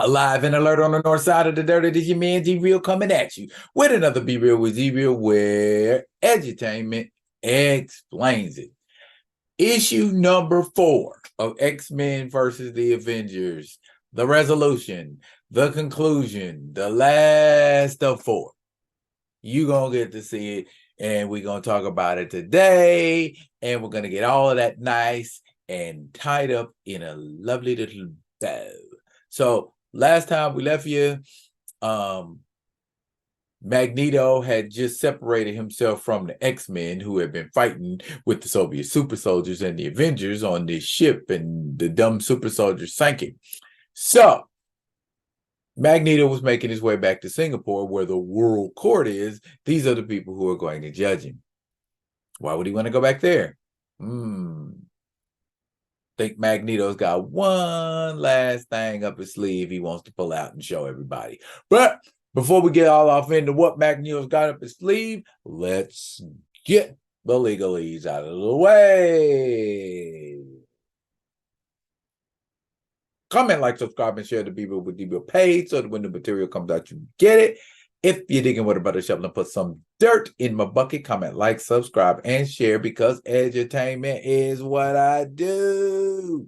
Alive and alert on the north side of the dirt. It is your man G-Real coming at you with another Be Real with G-Real where Edutainment explains it. Issue number 4 of X-Men versus the Avengers. The resolution, the conclusion, the last of 4. You gonna get to see it, and we're gonna talk about it today, and we're gonna get all of that nice and tied up in a lovely little bow. So last time we left you, Magneto had just separated himself from the X-Men who had been fighting with the Soviet super soldiers and the Avengers on this ship, and the dumb super soldiers sank it. So Magneto was making his way back to Singapore where the world court is. These are the people who are going to judge him. Why would he want to go back there? Think Magneto's got one last thing up his sleeve he wants to pull out and show everybody. But before we get all off into what Magneto's got up his sleeve, let's get the legalese out of the way. Comment, like, subscribe, and share the Be Real with D-Real page so that when the material comes out, you get it. If you're digging with a brother shovel and put some dirt in my bucket, comment, like, subscribe, and share because edutainment is what I do.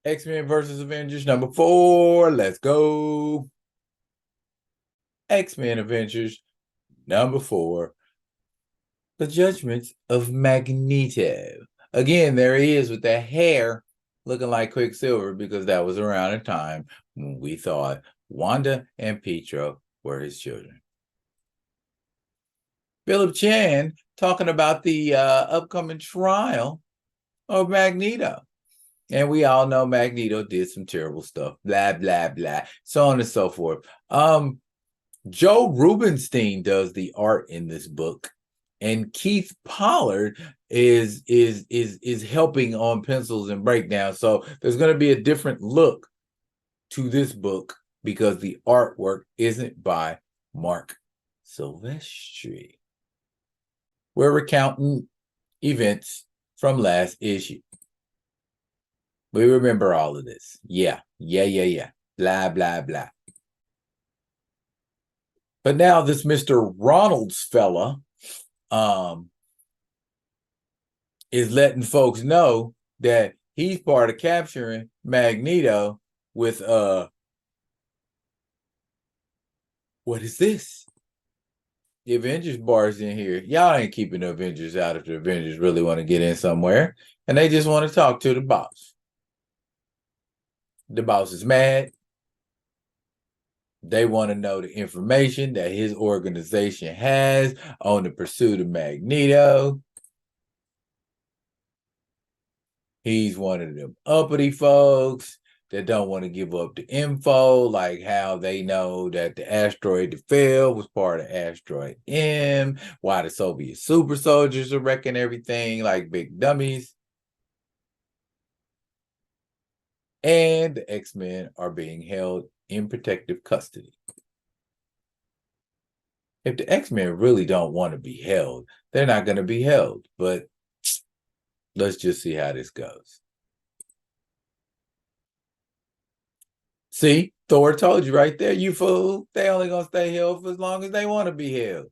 X-Men versus Avengers number 4. Let's go. X-Men Avengers number 4. The Judgments of Magneto. Again, there he is with the hair looking like Quicksilver because that was around a time when we thought Wanda and Pietro were his children. Philip Chan talking about the upcoming trial of Magneto. And we all know Magneto did some terrible stuff, blah, blah, blah, so on and so forth. Joe Rubenstein does the art in this book. And Keith Pollard is helping on pencils and breakdowns. So there's going to be a different look to this book because the artwork isn't by Mark Silvestri. We're recounting events from last issue. We remember all of this. Yeah. Blah, blah, blah. But now this Mr. Ronalds fella is letting folks know that he's part of capturing Magneto with what is this? The Avengers bar's in here. Y'all ain't keeping the Avengers out if the Avengers really want to get in somewhere, and they just want to talk to the boss. The boss is mad. They want to know the information that his organization has on the pursuit of Magneto. He's one of them uppity folks that don't want to give up the info, like how they know that the asteroid that fell was part of Asteroid M, why the Soviet super soldiers are wrecking everything like big dummies. And the X-Men are being held in protective custody. If the X-Men really don't want to be held, they're not going to be held. But let's just see how this goes. See, Thor told you right there, you fool. They only going to stay held for as long as they want to be held.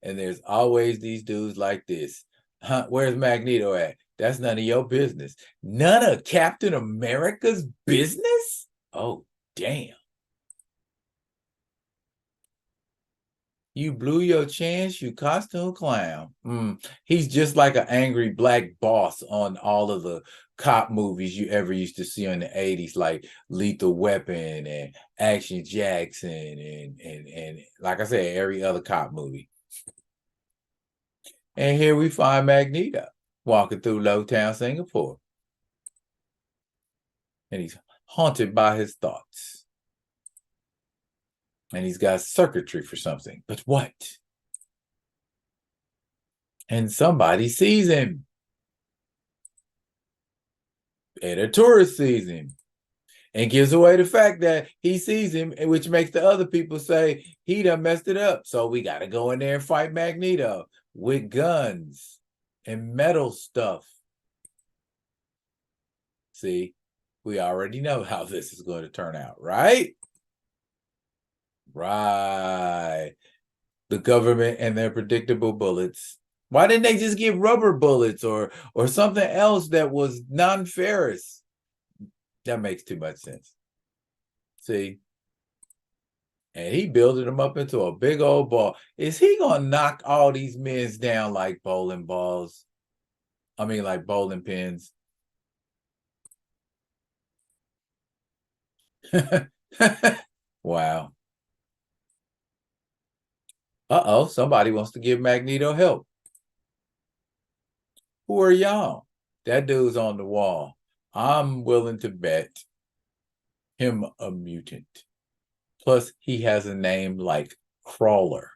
And there's always these dudes like this. Where's Magneto at? That's none of your business. None of Captain America's business? Oh, damn. You blew your chance, you costume clown. He's just like an angry black boss on all of the cop movies you ever used to see in the 80s, like Lethal Weapon and Action Jackson and like I said, every other cop movie. And here we find Magneto walking through Lowtown, Singapore. And he's haunted by his thoughts. And he's got circuitry for something. But what? And somebody sees him. And a tourist sees him. And gives away the fact that he sees him, which makes the other people say, he done messed it up. So we got to go in there and fight Magneto with guns and metal stuff. See, we already know how this is going to turn out, right? Right. The government and their predictable bullets. Why didn't they just give rubber bullets or something else that was non-ferrous? That makes too much sense. See? And he building them up into a big old ball. Is he gonna knock all these men down like bowling balls? I mean, like bowling pins. Wow. Uh-oh, somebody wants to give Magneto help. Who are y'all? That dude's on the wall. I'm willing to bet him a mutant. Plus, he has a name like Crawler.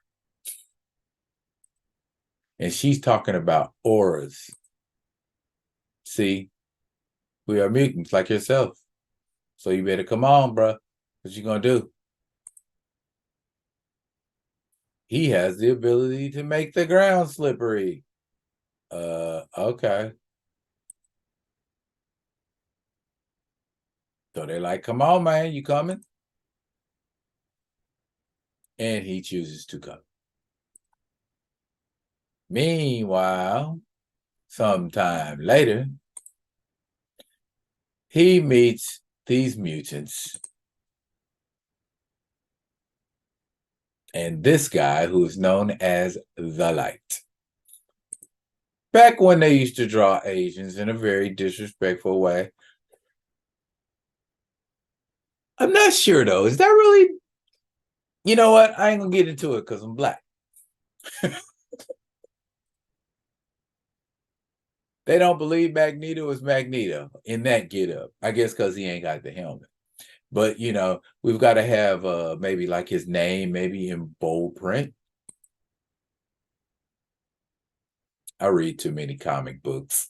And she's talking about auras. See, we are mutants like yourself. So you better come on, bro. What you gonna do? He has the ability to make the ground slippery. Okay. So they're like, come on, man, you coming? And he chooses to come. Meanwhile, sometime later, he meets these mutants. And this guy who's known as the Light. Back when they used to draw Asians in a very disrespectful way. I'm not sure though. Is that really? You know what? I ain't gonna get into it because I'm black. They don't believe Magneto is Magneto in that get-up. I guess because he ain't got the helmet. But you know, we've got to have maybe like his name, maybe in bold print. I read too many comic books.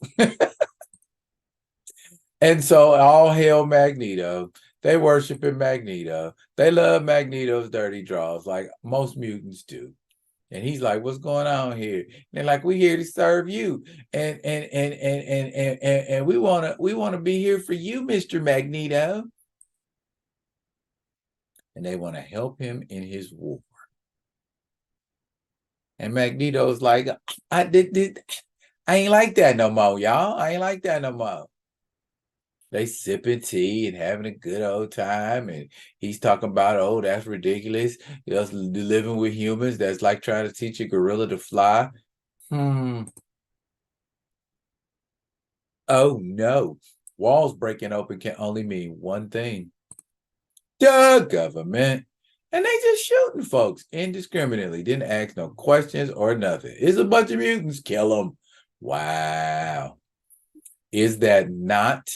And so all hail Magneto. They worship in Magneto. They love Magneto's dirty draws, like most mutants do. And he's like, "What's going on here?" And they're like, "We're here to serve you, and we wanna be here for you, Mr. Magneto." And they want to help him in his war. And Magneto's like, I ain't like that no more, y'all. I ain't like that no more. They sipping tea and having a good old time. And he's talking about, oh, that's ridiculous. Just living with humans. That's like trying to teach a gorilla to fly. Oh, no. Walls breaking open can only mean one thing. The government. And they just shooting folks indiscriminately. Didn't ask no questions or nothing. It's a bunch of mutants. Kill them. Wow. Is that not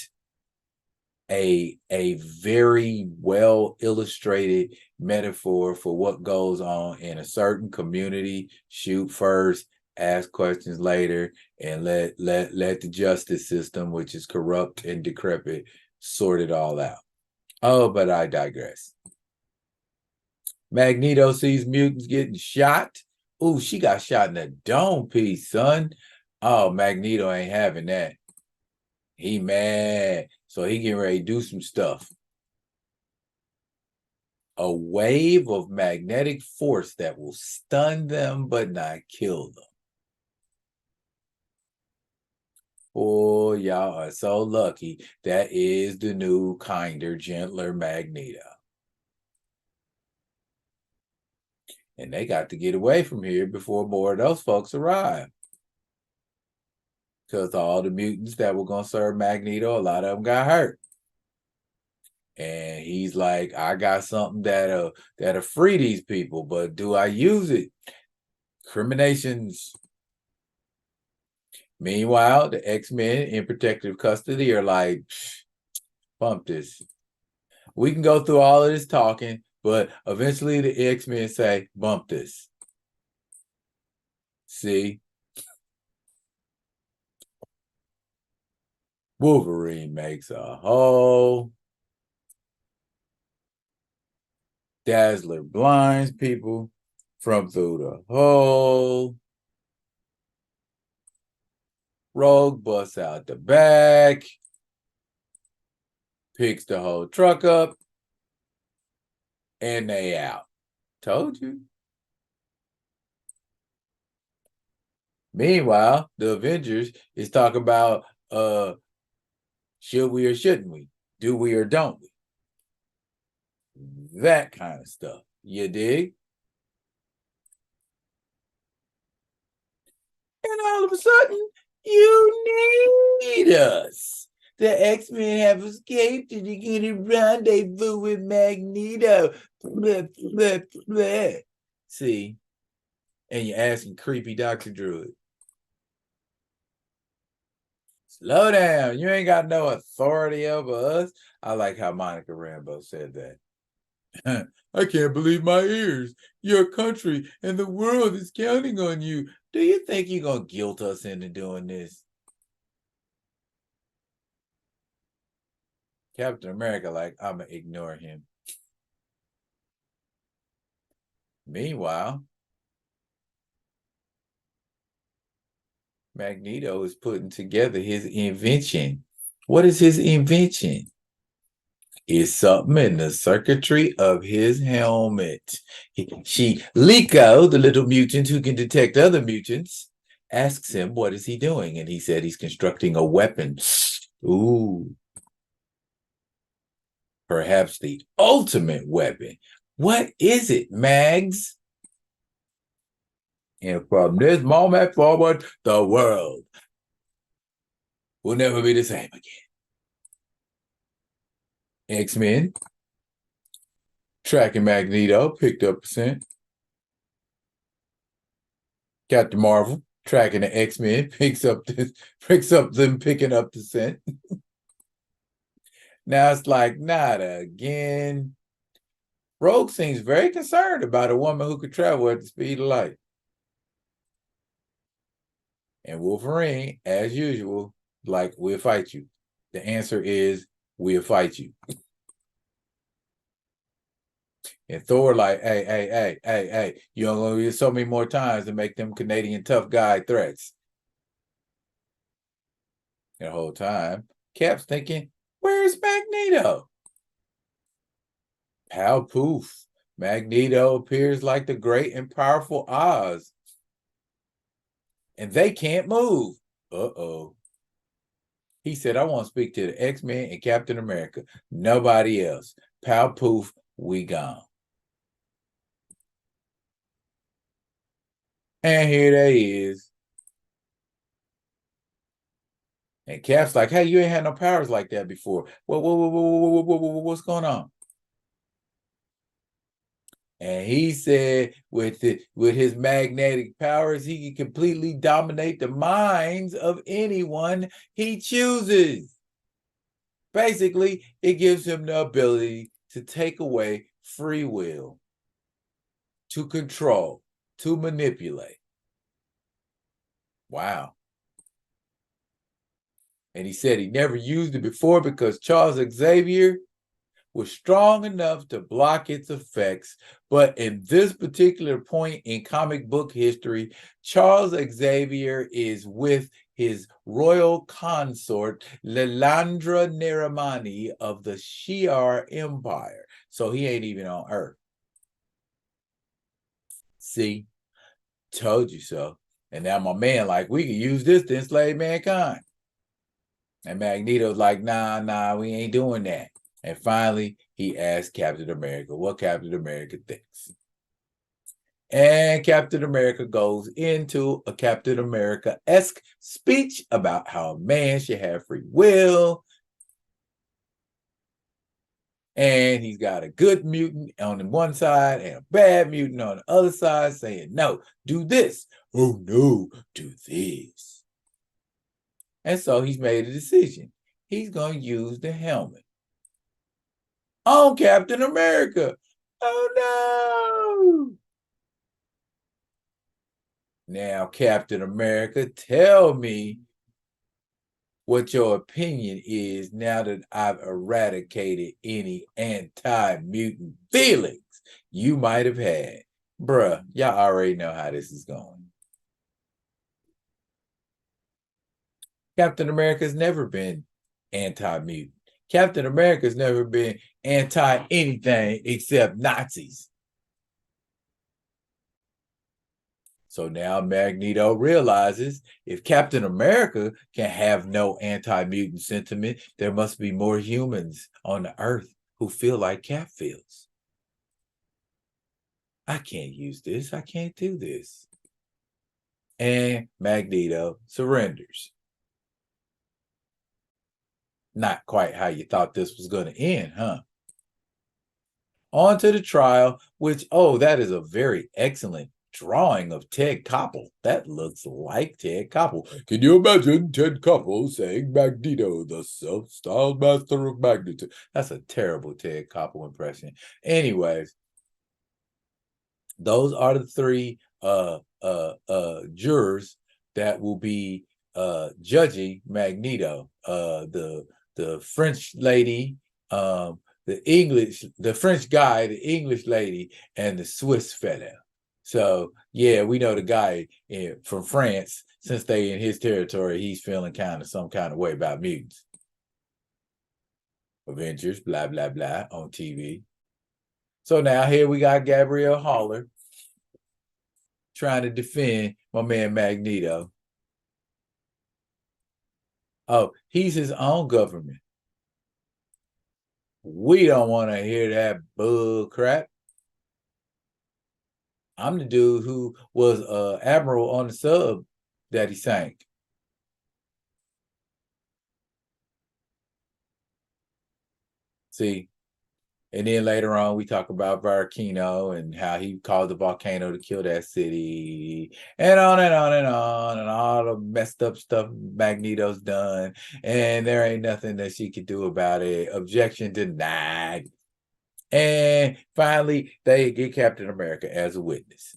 a very well illustrated metaphor for what goes on in a certain community? Shoot first, ask questions later, and let the justice system, which is corrupt and decrepit, sort it all out. Oh, but I digress. Magneto sees mutants getting shot. Ooh, she got shot in the dome piece, son. Oh, Magneto ain't having that. He mad. So he getting ready to do some stuff. A wave of magnetic force that will stun them but not kill them. Oh, y'all are so lucky. That is the new, kinder, gentler Magneto. And they got to get away from here before more of those folks arrive. Because all the mutants that were going to serve Magneto, a lot of them got hurt. And he's like, I got something that'll free these people, but do I use it? Criminations. Meanwhile, the X-Men in protective custody are like, bump this. We can go through all of this talking, but eventually the X-Men say, bump this. See? Wolverine makes a hole. Dazzler blinds people from through the hole. Rogue busts out the back. picks the whole truck up, and they out. Told you. Meanwhile, the Avengers is talking about should we or shouldn't we? Do we or don't we? That kind of stuff. You dig? And all of a sudden, you need us. The X-Men have escaped and you're going to rendezvous with Magneto. Blah, blah, blah. See? And you're asking creepy Dr. Druid. Slow down. You ain't got no authority over us. I like how Monica Rambeau said that. I can't believe my ears. Your country and the world is counting on you. Do you think you're going to guilt us into doing this? Captain America, like, I'm going to ignore him. Meanwhile, Magneto is putting together his invention. What is his invention? It's something in the circuitry of his helmet. Liko, the little mutant who can detect other mutants, asks him what is he doing, and he said he's constructing a weapon. Ooh. Perhaps the ultimate weapon. What is it, Mags? And from this moment forward, the world will never be the same again. X-Men, tracking Magneto, picked up the scent. Captain Marvel, tracking the X-Men, picks up them picking up the scent. Now it's like, not again. Rogue seems very concerned about a woman who could travel at the speed of light. And Wolverine, as usual, like, we'll fight you. The answer is, we'll fight you. And Thor, like, hey, you don't gonna use so many more times to make them Canadian tough guy threats. And the whole time, Cap's thinking, where's Magneto? Pow poof. Magneto appears like the great and powerful Oz. And they can't move. Uh-oh. He said, I want to speak to the X-Men and Captain America. Nobody else. Pow poof, we gone. And here they is. And Cap's like, hey, you ain't had no powers like that before. What's going on? And he said with his magnetic powers, he can completely dominate the minds of anyone he chooses. Basically, it gives him the ability to take away free will, to control, to manipulate. Wow. And he said he never used it before because Charles Xavier was strong enough to block its effects. But in this particular point in comic book history, Charles Xavier is with his royal consort, Lilandra Neramani of the Shi'ar Empire. So he ain't even on Earth. See? Told you so. And now my man, like, we can use this to enslave mankind. And Magneto's like, nah, we ain't doing that. And finally, he asked Captain America what Captain America thinks. And Captain America goes into a Captain America-esque speech about how a man should have free will. And he's got a good mutant on the one side and a bad mutant on the other side saying, no, do this. Oh, no, do this. And so he's made a decision. He's going to use the helmet on Captain America. Oh, no. Now, Captain America, tell me what your opinion is now that I've eradicated any anti-mutant feelings you might have had. Bruh, y'all already know how this is going. Captain America's never been anti-mutant. Captain America's never been anti anything except Nazis. So now Magneto realizes if Captain America can have no anti-mutant sentiment, there must be more humans on the earth who feel like Cap feels. I can't use this. I can't do this. And Magneto surrenders. Not quite how you thought this was going to end, huh? On to the trial, which, oh, that is a very excellent drawing of Ted Koppel. That looks like Ted Koppel. Can you imagine Ted Koppel saying Magneto, the self-styled master of Magneto? That's a terrible Ted Koppel impression. Anyways, those are the three jurors that will be judging Magneto. The French lady, the French guy, the English lady, and the Swiss fellow. So yeah, we know the guy from France. Since they in his territory, he's feeling some kind of way about mutants. Avengers, blah blah blah, on TV. So now here we got Gabrielle Haller trying to defend my man Magneto. Oh, he's his own government. We don't want to hear that bull crap. I'm the dude who was admiral on the sub that he sank. See, and then later on, we talk about Volcano and how he caused the volcano to kill that city, and on and on and on, and all the messed up stuff Magneto's done, and there ain't nothing that she could do about it. Objection denied. And finally, they get Captain America as a witness.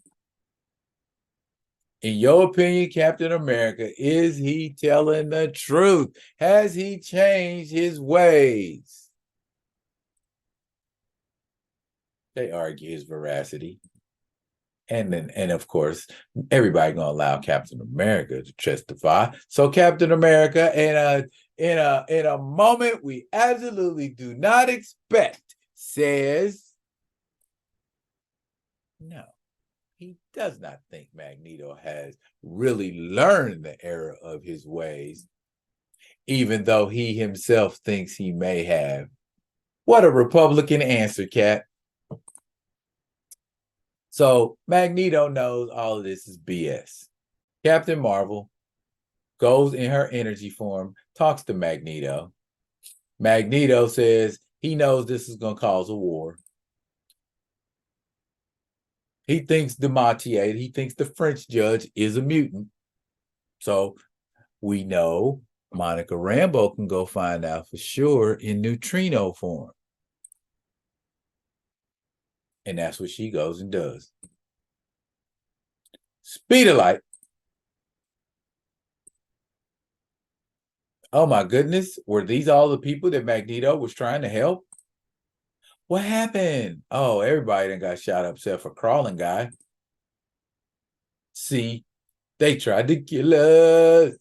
In your opinion, Captain America, is he telling the truth? Has he changed his ways? They argue his veracity. And of course, everybody gonna allow Captain America to testify. So Captain America, in a moment we absolutely do not expect, says no. He does not think Magneto has really learned the error of his ways, even though he himself thinks he may have. What a Republican answer, Cat. So Magneto knows all of this is BS. Captain Marvel goes in her energy form, talks to Magneto. Magneto says he knows this is going to cause a war. He thinks Demontier, he thinks the French judge is a mutant. So we know Monica Rambeau can go find out for sure in neutrino form. And that's what she goes and does. Speed of light. Oh my goodness. Were these all the people that Magneto was trying to help? What happened? Oh, everybody done got shot up except for Crawling Guy. See, they tried to kill us.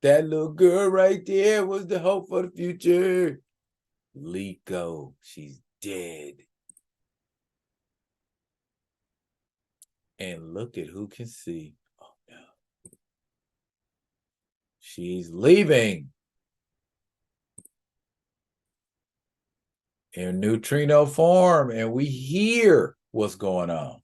That little girl right there was the hope for the future. Liko, she's dead. And look at who can see. Oh no. She's leaving. In neutrino form, and we hear what's going on.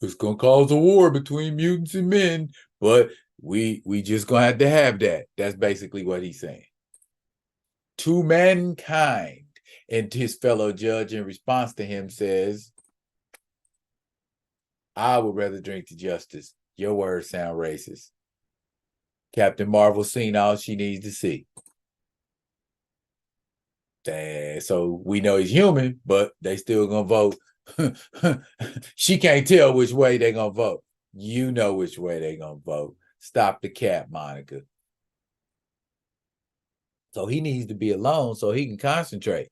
It's gonna cause a war between mutants and men, but we just gonna have to have that. That's basically what he's saying. To mankind. And his fellow judge, in response to him, says, I would rather drink to justice. Your words sound racist. Captain Marvel's seen all she needs to see. So we know he's human, but they still gonna vote. She can't tell which way they're gonna vote. You know which way they're gonna vote. Stop the cap, Monica. So he needs to be alone so he can concentrate.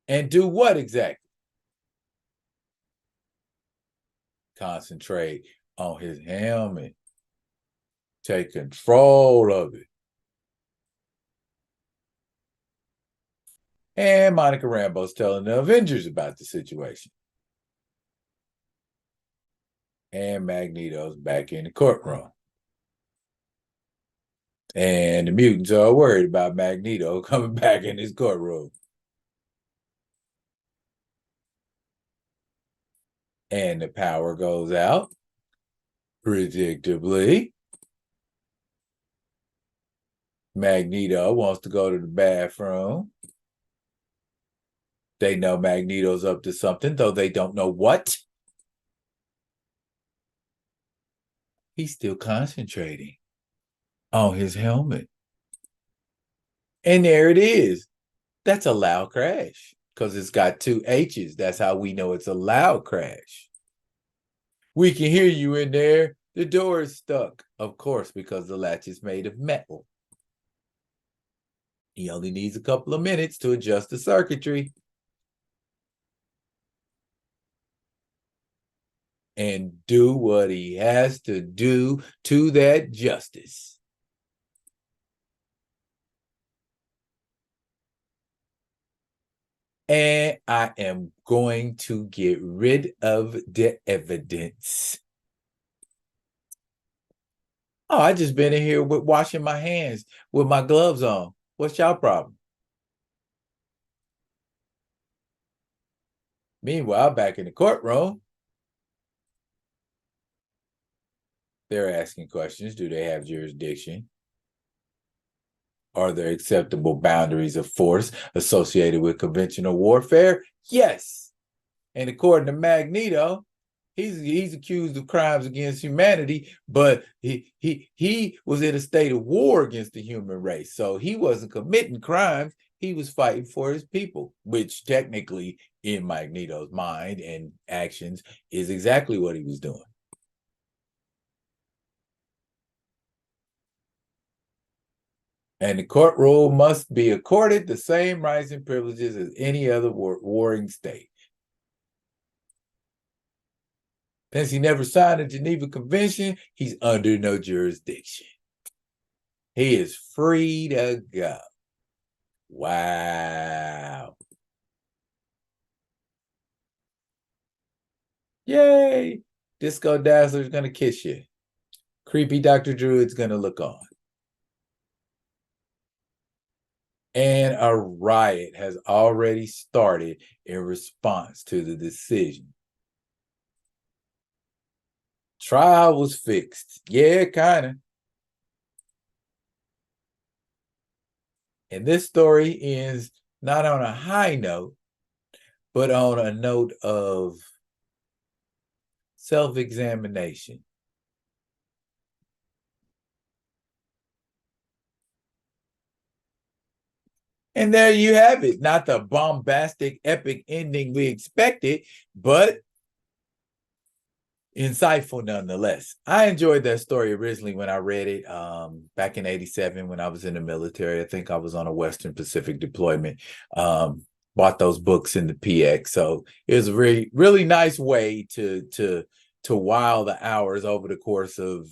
And do what exactly? Concentrate on his helmet. Take control of it. And Monica Rambeau's telling the Avengers about the situation. And Magneto's back in the courtroom. And the mutants are worried about Magneto coming back in his courtroom. And the power goes out, predictably. Magneto wants to go to the bathroom. They know Magneto's up to something, though they don't know what. He's still concentrating on his helmet. And there it is. That's a loud crash because it's got two H's. That's how we know it's a loud crash. We can hear you in there. The door is stuck, of course, because the latch is made of metal. He only needs a couple of minutes to adjust the circuitry. And do what he has to do to that justice. And I am going to get rid of the evidence. Oh, I just been in here with washing my hands with my gloves on. What's y'all problem? Meanwhile, back in the courtroom, they're asking questions. Do they have jurisdiction? Are there acceptable boundaries of force associated with conventional warfare? Yes. And according to Magneto, he's accused of crimes against humanity, but he was in a state of war against the human race. So he wasn't committing crimes. He was fighting for his people, which technically in Magneto's mind and actions is exactly what he was doing. And the courtroom must be accorded the same rights and privileges as any other warring state. Since he never signed the Geneva Convention, he's under no jurisdiction. He is free to go. Wow. Yay. Disco Dazzler's going to kiss you. Creepy Dr. Druid's going to look on. And a riot has already started in response to the decision. Trial was fixed. Yeah, kind of. And this story ends not on a high note, but on a note of self-examination. And there you have it. Not the bombastic, epic ending we expected, but insightful nonetheless. I enjoyed that story originally when I read it back in 87 when I was in the military. I think I was on a Western Pacific deployment. Bought those books in the PX. So it was a really, really nice way to while the hours over the course of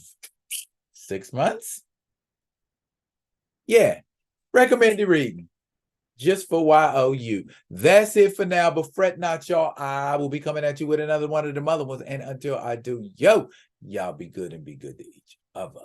6 months. Yeah, recommended reading. Just for YOU. That's it for now, but fret not, y'all. I will be coming at you with another one of them other ones. And until I do, y'all be good and be good to each other.